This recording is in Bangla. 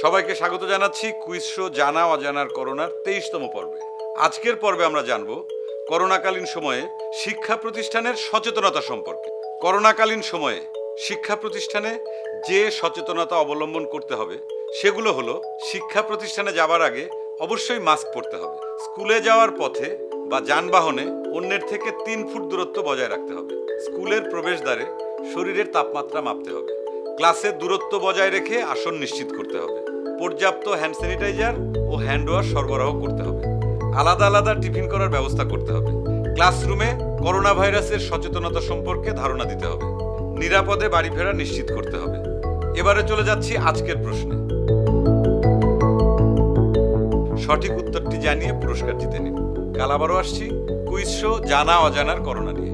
সবাইকে স্বাগত জানাচ্ছি কুইজ শো জানা অজানার করোনার 23তম পর্বে। আজকের পর্বে আমরা জানব করোনাকালীন সময়ে শিক্ষা প্রতিষ্ঠানের সচেতনতা সম্পর্কে। করোনাকালীন সময়ে শিক্ষা প্রতিষ্ঠানে যে সচেতনতা অবলম্বন করতে হবে সেগুলো হলো, শিক্ষা প্রতিষ্ঠানে যাবার আগে অবশ্যই মাস্ক পরতে হবে। স্কুলে যাওয়ার পথে বা যানবাহনে অন্যের থেকে 3 ফুট দূরত্ব বজায় রাখতে হবে। স্কুলের প্রবেশদ্বারে শরীরের তাপমাত্রা মাপতে হবে। ক্লাসে দূরত্ব বজায় রেখে আসন নিশ্চিত করতে হবে। পর্যাপ্ত হ্যান্ড স্যানিটাইজার ও হ্যান্ড ওয়াশ সরবরাহ করতে হবে। আলাদা আলাদা টিফিন করার ব্যবস্থা করতে হবে। ক্লাসরুমে করোনা ভাইরাসের সচেতনতা সম্পর্কে ধারণা দিতে হবে। নিরাপদে বাড়ি ফেরা নিশ্চিত করতে হবে। এবারে চলে যাচ্ছি আজকের প্রশ্নে। সঠিক উত্তরটি জানিয়ে পুরস্কার জিতে নিন। কাল আবারও আসছি কুইজ শো জানা অজানার করোনা নিয়ে।